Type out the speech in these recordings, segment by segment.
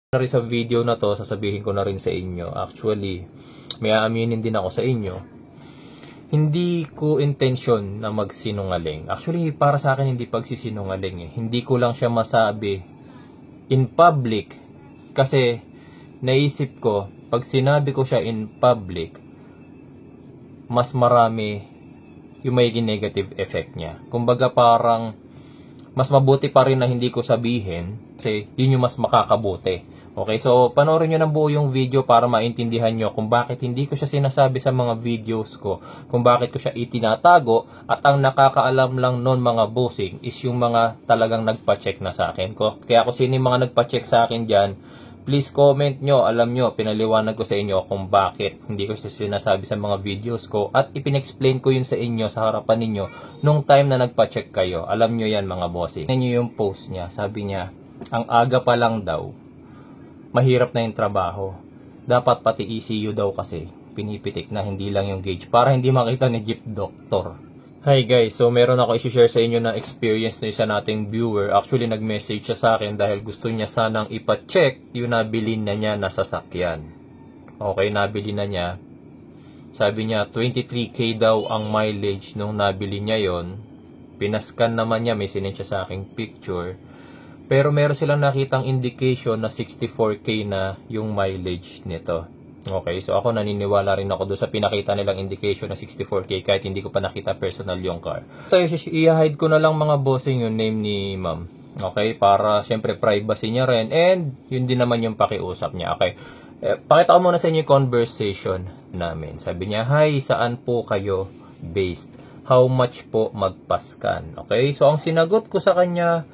Na rin sa video na to, sasabihin ko na rin sa inyo. Actually, may aaminin din ako sa inyo. Hindi ko intention na magsinungaling. Actually, para sa akin hindi pagsisinungaling eh. Hindi ko lang siya masabi in public kasi naisip ko, pag sinabi ko siya in public, mas marami yung may negative effect niya. Kumbaga parang mas mabuti pa rin na hindi ko sabihin kasi yun yung mas makakabuti. Okay, so panoorin nyo ng buo yung video para maintindihan nyo kung bakit hindi ko siya sinasabi sa mga videos ko, kung bakit ko siya itinatago, at ang nakakaalam lang nun mga bossing is yung mga talagang nagpa-check na sa akin. Kaya kung sino yung mga nagpa-check sa akin dyan, please comment nyo, alam nyo, pinaliwanag ko sa inyo kung bakit hindi ko siya sinasabi sa mga videos ko at ipinexplain ko yun sa inyo sa harapan ninyo nung time na nagpa-check kayo. Alam nyo yan mga bossing. Tingnan nyo yung post niya, sabi niya, ang aga pa lang daw, mahirap na yung trabaho. Dapat pati ECU daw kasi pinipitik na, hindi lang yung gauge para hindi makita ni Jeep Doctor. Hi guys, so meron ako i-share sa inyo na experience na isa nating viewer. Actually nag-message siya sa akin dahil gusto niya sanang ipa-check yung nabili na niya na sasakyan. Okay, nabili na niya. Sabi niya 23k daw ang mileage nung nabili niya yon. Pinascan naman niya, may sinend siya sa aking picture. Pero meron silang nakitang indication na 64k na yung mileage nito. Okay, so ako naniniwala rin ako doon sa pinakita nilang indication na 64k kahit hindi ko pa nakita personal yung car. So, i-hide ko na lang mga bossing yung name ni ma'am. Okay, para syempre privacy niya rin and yun din naman yung pakiusap niya. Okay, pakita ko muna sa inyo yung conversation namin. Sabi niya, hi, saan po kayo based? How much po magpascan? Okay, so ang sinagot ko sa kanya,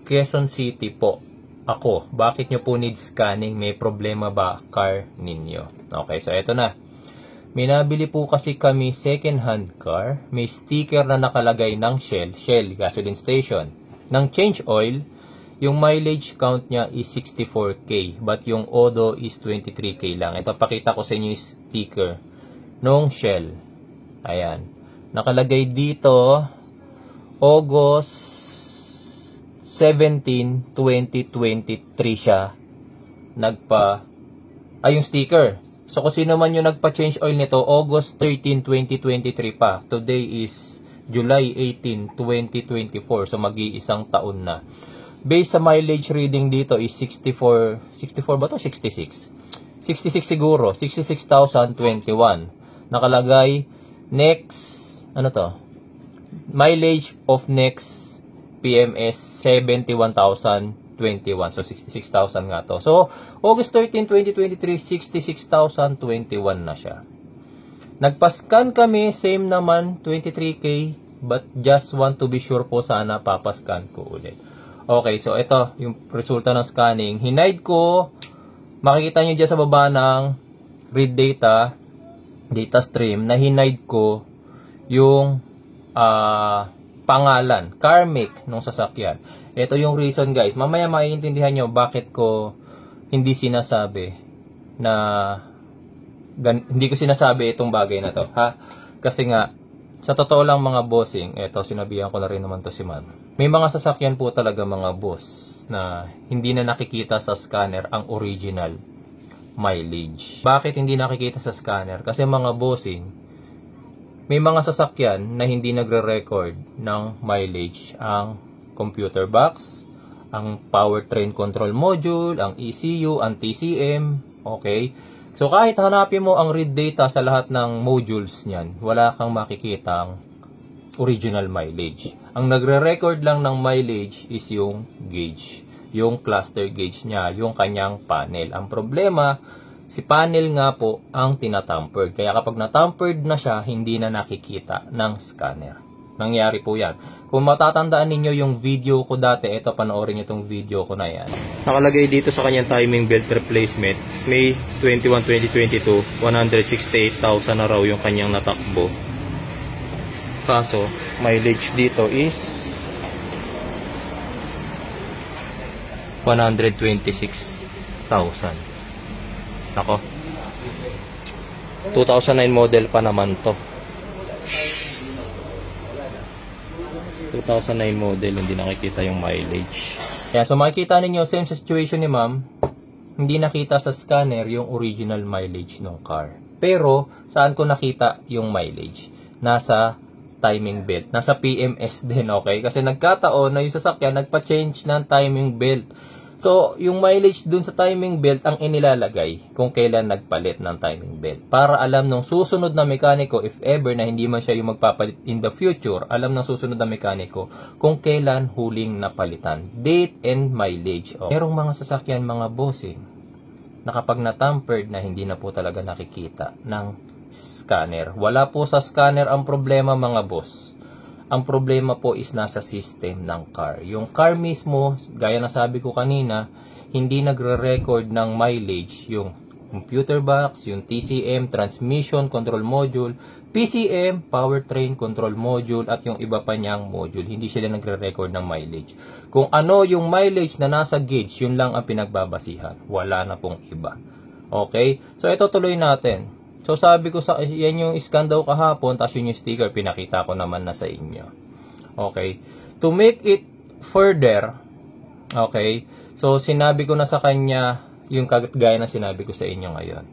Quezon City po. Ako, bakit nyo po need scanning? May problema ba car ninyo? Okay, so eto na. May nabili po kasi kami second hand car. May sticker na nakalagay ng Shell gasoline station. Nang change oil, yung mileage count niya is 64k. But yung odo is 23k lang. Ito, pakita ko sa inyo yung sticker nung Shell. Ayan. Nakalagay dito, August 17, 2023 siya yung sticker. So kung sino man yung nagpa-change oil nito, August 13, 2023 pa. Today is July 18, 2024. So mag-iisang taon na. Based sa mileage reading dito is 64 ba to? 66 siguro, 66,021. Nakalagay next, ano to? Mileage of next PMS 71,021. So 66,000 nga to. So August 13, 2023, 66,021 na siya. Nagpascan kami, same naman 23k, but just want to be sure po, sana papascan ko ulit. Okay, so ito yung resulta ng scanning. Hinide ko, makikita nyo dyan sa baba ng read data stream, na hinide ko yung pangalan, car make nung sasakyan. Ito yung reason guys. Mamaya maiintindihan nyo bakit ko hindi sinasabi na hindi ko sinasabi itong bagay na to. Ha? Kasi nga, sa totoo lang mga bossing, eto sinabihan ko na rin naman to si ma'am. May mga sasakyan po talaga mga boss na hindi na nakikita sa scanner ang original mileage. Bakit hindi nakikita sa scanner? Kasi mga bossing, may mga sasakyan na hindi nagre-record ng mileage ang computer box, ang powertrain control module, ang ECU, ang TCM, okay? So kahit hanapin mo ang read data sa lahat ng modules niyan, wala kang makikitang original mileage. Ang nagre-record lang ng mileage is yung gauge, yung cluster gauge niya, yung kanyang panel. Ang problema, si panel nga po ang tinatampered. Kaya kapag natampered na siya, hindi na nakikita ng scanner. Nangyari po yan. Kung matatandaan ninyo yung video ko dati, ito, panoorin nyo itong video ko na yan. Nakalagay dito sa kanyang timing belt replacement, May 21, 2022, 168,000 na raw yung kanyang natakbo. Kaso, mileage dito is 126,000. Ako, 2009 model pa naman to. 2009 model, hindi nakikita yung mileage. Kaya so makikita ninyo, same situation ni ma'am. hindi nakita sa scanner yung original mileage ng car. Pero, saan ko nakita yung mileage? Nasa timing belt. Nasa PMS din, okay? Kasi nagkataon na yung sasakyan nagpa-change ng timing belt. So, yung mileage dun sa timing belt ang inilalagay kung kailan nagpalit ng timing belt. Para alam ng susunod na mekaniko, if ever na hindi man siya yung magpapalit in the future, alam ng susunod na mekaniko kung kailan huling napalitan. Date and mileage. Okay. Merong mga sasakyan, mga bossing, na kapag na-tampered na hindi na po talaga nakikita ng scanner. Wala po sa scanner ang problema, mga boss. Ang problema po is nasa system ng car. Yung car mismo, gaya na sabi ko kanina, hindi nagre-record ng mileage. Yung computer box, yung TCM, transmission control module, PCM, powertrain control module, at yung iba pa niyang module. Hindi sila nagre-record ng mileage. Kung ano yung mileage na nasa gauge, yun lang ang pinagbabasihan. Wala na pong iba. Okay? So, ito tuloy natin. So, sabi ko, yan yung scan daw kahapon, tapos yun yung sticker, pinakita ko naman na sa inyo. Okay. To make it further, okay, so, sinabi ko na sa kanya, yung kagaya na sinabi ko sa inyo ngayon.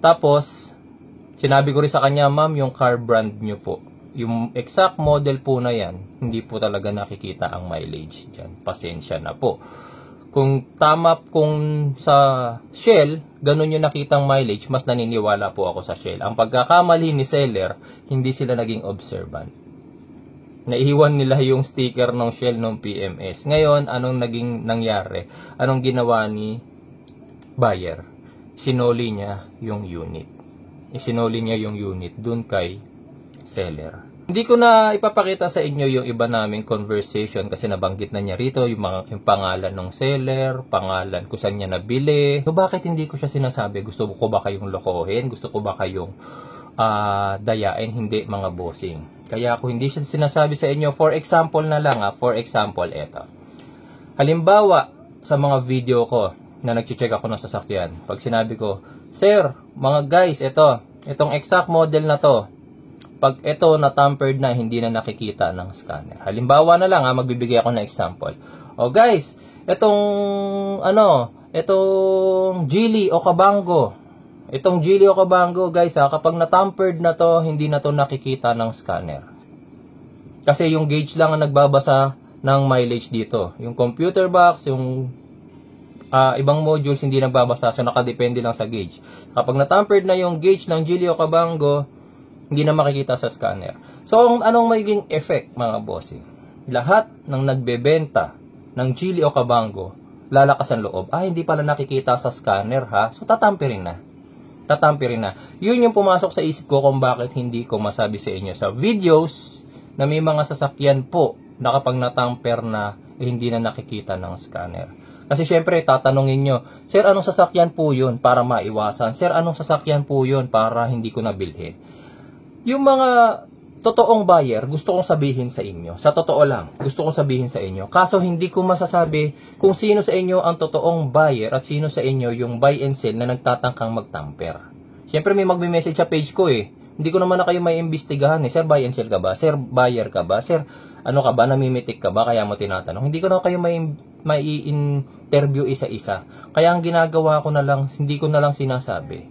Tapos, sinabi ko rin sa kanya, ma'am, yung car brand nyo po. Yung exact model po na yan, hindi po talaga nakikita ang mileage dyan. Pasensya na po. Kung tama, kung sa Shell, ganun yung nakitang mileage, mas naniniwala po ako sa Shell. Ang pagkakamali ni seller, hindi sila naging observant. Naiiwan nila yung sticker ng Shell ng PMS. Ngayon, anong naging nangyari? Anong ginawa ni buyer? Sinoli niya yung unit. Isinoli niya yung unit dun kay seller. Hindi ko na ipapakita sa inyo yung iba naming conversation kasi nabanggit na niya rito yung pangalan ng seller, pangalan kung saan niya nabili. So, bakit hindi ko siya sinasabi? Gusto ko ba kayong lokohin? Gusto ko ba kayong dayain? Hindi, mga bossing. Kaya ako hindi siya sinasabi sa inyo. For example na lang, for example, eto. Halimbawa, sa mga video ko na nag-check ako ng sasakyan, pag sinabi ko, sir, mga guys, itong exact model na to, pag ito na-tampered na, hindi na nakikita ng scanner. Halimbawa na lang, magbibigay ako ng example. O guys, itong Geely o Kabango. Itong Geely o Kabango, guys, kapag na-tampered na to, hindi na to nakikita ng scanner. Kasi yung gauge lang ang nagbabasa ng mileage dito. Yung computer box, yung ibang modules hindi nagbabasa, so nakadepende lang sa gauge. Kapag na-tampered na yung gauge ng Geely o Kabango, hindi na makikita sa scanner. So, anong magiging effect, mga bossing? Lahat ng nagbebenta ng Geely o Kabango, lalakas ang loob. Hindi pala nakikita sa scanner, ha? So, tatampirin na. Yun yung pumasok sa isip ko kung bakit hindi ko masabi sa inyo sa videos na may mga sasakyan po na kapag natamper na, hindi na nakikita ng scanner. Kasi syempre, tatanungin nyo, sir, anong sasakyan po yun para maiwasan? Sir, anong sasakyan po yun para hindi ko nabilhin? Yung mga totoong buyer, gusto kong sabihin sa inyo. Sa totoo lang, gusto kong sabihin sa inyo. Kaso hindi ko masasabi kung sino sa inyo ang totoong buyer at sino sa inyo yung buy and sell na nagtatangkang magtamper. Siyempre may magme-message sa page ko eh. Hindi ko naman na kayo may imbestigahan eh. Sir, buy and sell ka ba? Sir, buyer ka ba? Sir, ano ka ba? Namimitik ka ba? Kaya mo tinatanong. Hindi ko na kayo may interview isa-isa. Kaya ang ginagawa ko na lang, hindi ko na lang sinasabi.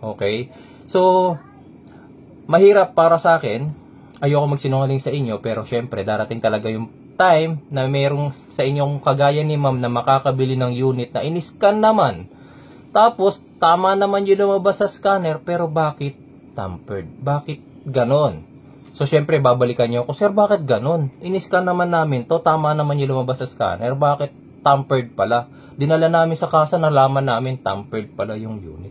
Okay? So, mahirap para sa akin, ayoko magsinungaling sa inyo, pero syempre, darating talaga yung time na mayroong sa inyong kagaya ni ma'am na makakabili ng unit na in-scan naman. Tapos, tama naman yung lumabas sa scanner, pero bakit tampered? Bakit ganon? So, syempre, babalikan nyo ako, sir, bakit ganon? In-scan naman namin to, tama naman yung lumabas sa scanner, bakit tampered pala? Dinala namin sa kasa, nalaman namin, tampered pala yung unit.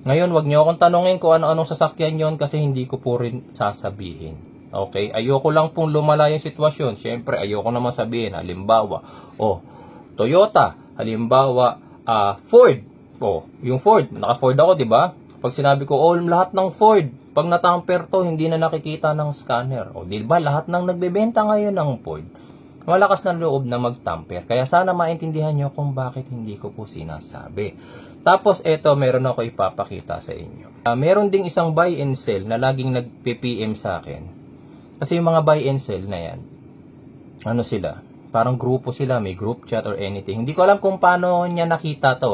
Ngayon, wag niyo akong tanungin kung ano-anong sasakyan yon kasi hindi ko po rin sasabihin. Okay? Ayoko lang pong lumala yung sitwasyon. Siyempre, ayoko naman sabihin. Halimbawa, Toyota. Halimbawa, Ford. Yung Ford. Naka-Ford ako, di ba? Pag sinabi ko, lahat ng Ford, pag natamper to, hindi na nakikita ng scanner. Di ba? Lahat ng nagbebenta ngayon ng Ford, malakas na loob na magtamper. Kaya sana maintindihan nyo kung bakit hindi ko po sinasabi. Tapos, meron ako ipapakita sa inyo. Meron ding isang buy and sell na laging nag-PM sa akin. Kasi yung mga buy and sell na yan, sila? Parang grupo sila, may group chat or anything. Hindi ko alam kung paano niya nakita to,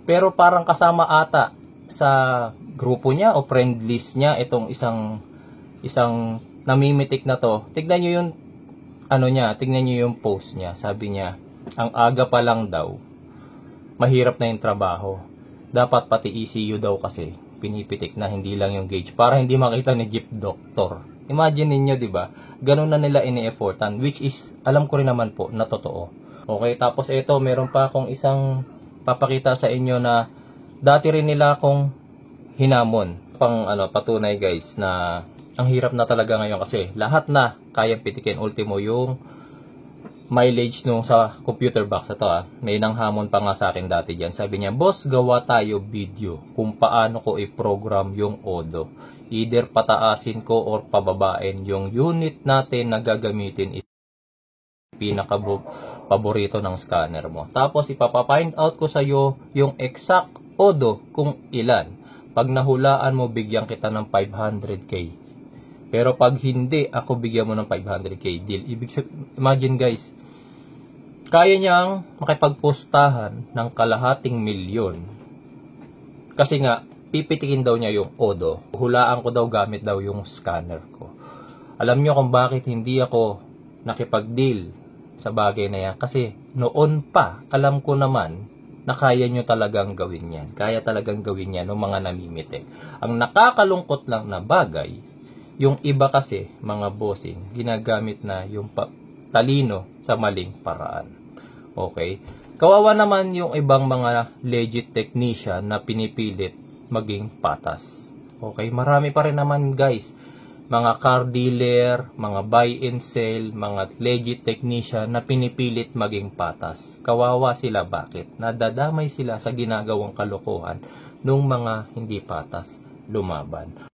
Pero parang kasama ata sa grupo niya o friend list niya itong isang namimitik na to. Tignan niyo yung tignan niyo yung post niya. Sabi niya, ang aga pa lang daw, mahirap na yung trabaho. Dapat pati ECU daw kasi pinipitik na, hindi lang yung gauge para hindi makita ni Jeep Doctor. Imagine ninyo, di ba? Ganun na nila ini-effortan, which is alam ko rin naman po na totoo. Okay, tapos ito, meron pa akong isang papakita sa inyo na dati rin nila akong hinamon. Patunay guys na ang hirap na talaga ngayon kasi lahat na kayang pitikin. Ultimo yung mileage nung sa computer box may nanghamon pa nga sa akin dati dyan. Sabi niya, boss, gawa tayo video kung paano ko i-program yung Odo. Either pataasin ko or pababain yung unit natin na gagamitin pinaka-paborito ng scanner mo. Tapos ipapafind out ko sa iyo yung exact Odo kung ilan. Pag nahulaan mo, bigyan kita ng 500k. Pero pag hindi, ako bigyan mo ng 500k deal. Imagine guys, kaya niyang makipagpostahan ng kalahating milyon. Kasi nga, pipitikin daw niya yung Odo. Hulaan ko daw gamit daw yung scanner ko. Alam niyo kung bakit hindi ako nakipag-deal sa bagay na yan? Kasi noon pa, alam ko naman na kaya nyo talagang gawin yan. Kaya talagang gawin yan ng mga namimitik. Ang nakakalungkot lang na bagay, yung iba kasi, mga bossing, ginagamit na yung talino sa maling paraan. Okay? Kawawa naman yung ibang mga legit technician na pinipilit maging patas. Okay? Marami pa rin naman guys, mga car dealer, mga buy and sell, mga legit technician na pinipilit maging patas. Kawawa sila, bakit? Nadadamay sila sa ginagawang kalokohan nung mga hindi patas lumaban.